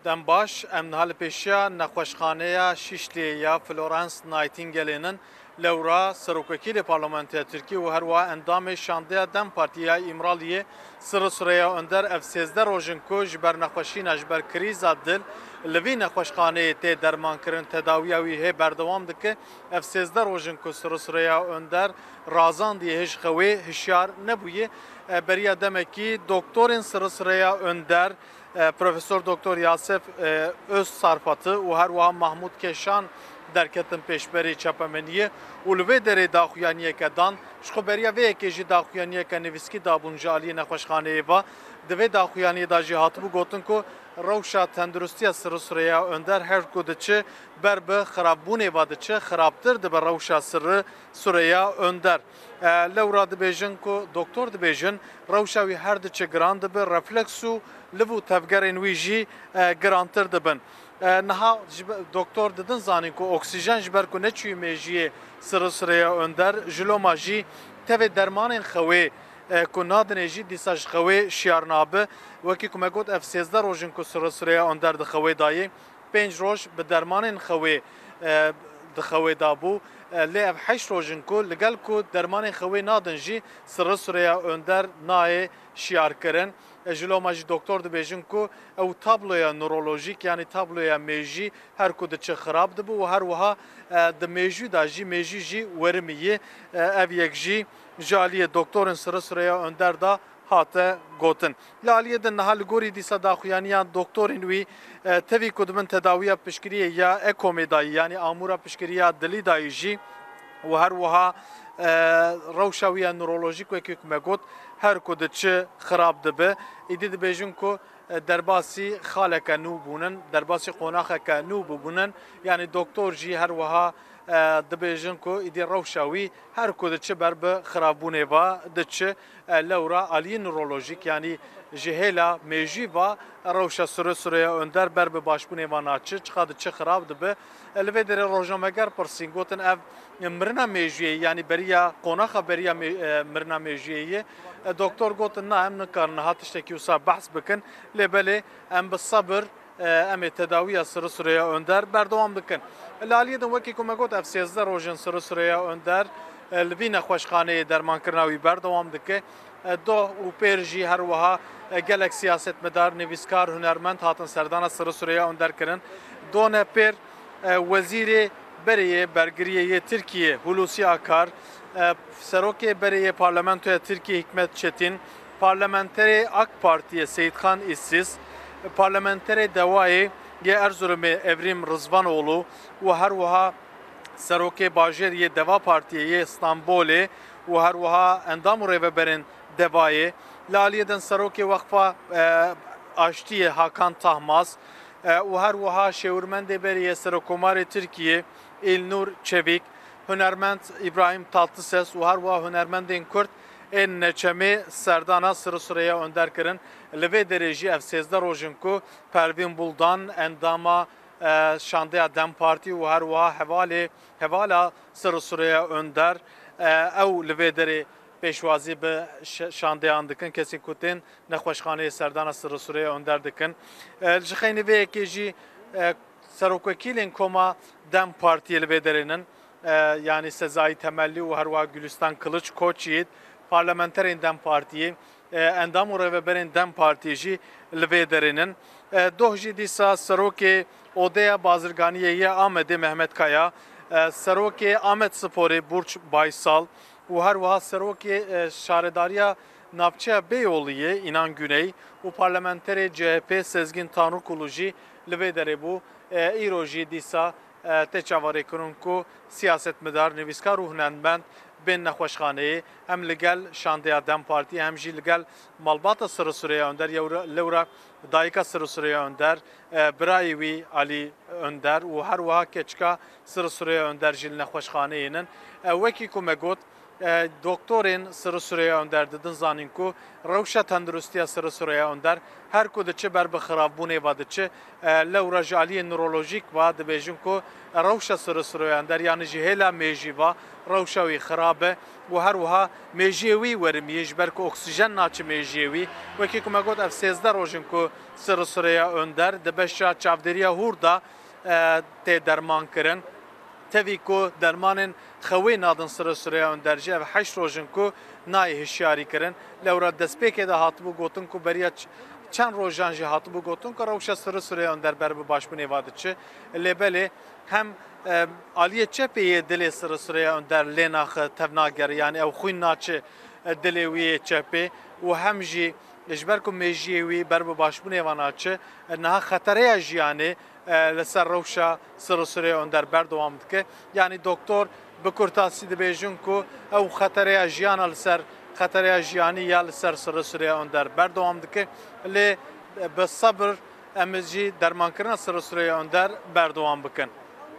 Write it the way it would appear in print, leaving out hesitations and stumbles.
دم باش ام نهال پیشیا نخوشخانه شیشلی یا فلورانس نایتینگلینن لورا سروکوکیل پارلمانتیا ترکی و هر وا اندام شانده دم پارتیا امرالیه سرسریا اندر اف 13 روزن کو جبر نخوشین جبر کریزا دل لوی نخوشخانه ته درمان کرن تداوی وی هی بردوام دکه اف 13 روزن کو سرسریا اندر رازان دی هش خوی هشیار نبویه بریا دمکی دکتورن سرسریا اندر Profesör Doktor Yasef Öz Sarfatı و هر وها محمود کشان درکتن پیشبری چپمنیه ولوی دره داخویانیه کدان شخبریا وی کیجی داخویانیه ک نویسکی دابونجالی نخوشخانه و دوی داخویانی دا جهات بو گوتن کو روشا تندرستی سرسریا اندر هر کودچه بر به خرابونه وادچه خرابتر د روشا سر سوریا اندر لورا د بیژن کو دکتور د بیژن روشا وی هر د چه گراند به رفلکسو لبو تفگرین ویجی گرانتر دبن نها دکتور ددن زانی کو اکسیژن جبر کو نچوی میجی سرسریا اندر جلوماجی تف درمان خوی کو نادنجی دیساج خوی شیارنابه وکی کو مگوت اف 13 روزن کو سرسریا اندر د خوی دای 5 روز به درمان خوی د خوی دابو لی اف 8 روزن کو لگل کو درمان خوی نادنجی سرسریا اندر نای شیار کرن جلوماجی دکتور د بیژن کو او تابلویا نورولوژیک یعنی تابلویا میجی هر کو د چه خراب دبو و هر وها د میجی دا جی میجی جی ورمیه اف یک جی جالی دکتورن سرسریا اندر دا هاته گوتن لالیه د نهال ګوري د صداخیانیان دکتورین وی توی کدمن تداوی پشکریه یا اکومیدای یعنی امورا پشکریه دلی دایجی و هر وها روشاوی نورولوژیک و که مگوت هر کد چه خراب دبه ایدی د بیژن کو درباسی خالک نو بونن درباسی قوناخ ک نو بونن یعنی دکتور جی هر وها د بیژن کو ایدی روشاوی هر کد چه بر به خرابونه و د چه لورا علی نورولوژیک یعنی جهلا میجی و روشا سره اندر بر به باشبونه و ناچه چقدر چه خراب دبه الوی در روزنامه‌گر پرسینگوتن اف مرنا میجی یعنی بریا قوناخ بریا مرنا میجی دکتور گوتن نه هم نکارن هاتشتکی وسا بحث بکن لبله ام بالصبر ام تداوی سره اندر بردوام بکن لالیه دو وکی کومه گوت اف 13 روزن سره اندر لوی نخوشخانه درمان کرناوی بردوام دکه دو و پرجی هر وها گلک سیاست مدار نویسکار هنرمند هاتن سردان سره اندر کرن دونه پر وزیر بریه برگریه ترکیه هلوسی آکار سروک بریه پارلمانتوی ترکیه حکمت چتین پارلمانتری AK Partiye Seyitkan İşsiz پارلمانتری دوای یه ارزورم evrim رضوانوğlu و هر وها سروک باجریه دوا پارتیه استانبول و هر وها اندام روبرن دوای لالیدن سروک وقفه آشتی Hakan Tahmaz و هر وها شورمند بریه سرکومار ترکیه İlnur Çevik هنرمند İbrahim Tatlıses و هر وها هنرمندین کرد این نچمی سردانا سرسریا اندر کرن لوی درجی اف 13 روزن کو پروین بولدان انداما شانده دم پارتی و هر وها حوالا سرسریا اندر او لوی دری پیشوازی به شانده اندکن کسی کتین نخوشخانه سردانا سرسریا اندر دکن جخینی وی اکیجی سروکوکیلین کما دم پارتی لوی درینن yani Sezai Temelli ve Harva Gülistan Kılıç Koçyiğit Parlamenterin Dem Partiyi endam reveberin Dem Partiji lvederinin dohji disa Saroke Odeya Bazırganiye Ahmedi Mehmet Kaya Saroke Ahmet Spori Burç Baysal ve Harva Saroke Şaredariya Navçe Beyoğlu'ye İnan Güney ve Parlamenteri CHP Sezgin Tanrıkuluji lvedere bu İroji disa تچاوری کنن کو سیاست مدار نویسکار و هنرمند بین نخوشخانه هم لگل شانده دم پارتی هم جی لگل مالبات سرسره اندر لورا دایکا سرسره اندر برایوی علی اندر و هر وها کچکا سرسره اندر جیل نخوشخانه اینن وکی کومگوت دکتورین سر سوریه اندر ددن زانین کو روشا تندرستی سر سوریه اندر هر کو دچه بر بخراب بونه و دچه لو رجالی نورولوژیک و دبیجن کو روشا سر سوریه اندر یعنی جهلا میجی و روشاوی خرابه و هر وها میجیوی ورمیش برک اکسیژن ناچ میجیوی و کی کما گفت اف 13 روزن کو سر سوریه اندر دبشا چاودریا هوردا ته درمان کرن تevî ku dermanên xewê nadin sirê derce ev heşt rojin ku nayê hişyarî kirin lewra destpêkê de hatibû gotin ku beriya çend rojan jî hatibû gotin ku rewşa sirê der bi başbûnê va diçe lêbelê hem aliyê çepê yê dilê sirê der lê naxe tev nagere yani ew xwîn naçe dilê wî yê çepê û hem jî ji ber ku mêjiyê wî ber bi başbûnê va naçe niha xetereya jiyanê لسر روشا سرسری اندر بردوام دکه یعنی دکتر به کرتاسی دبیجن کو او خطر اجیان لسر خطر اجیانی یا لسر سرسری اندر بردوام دکه لی به صبر امجی درمان کردن سرسری اندر بردوام بکن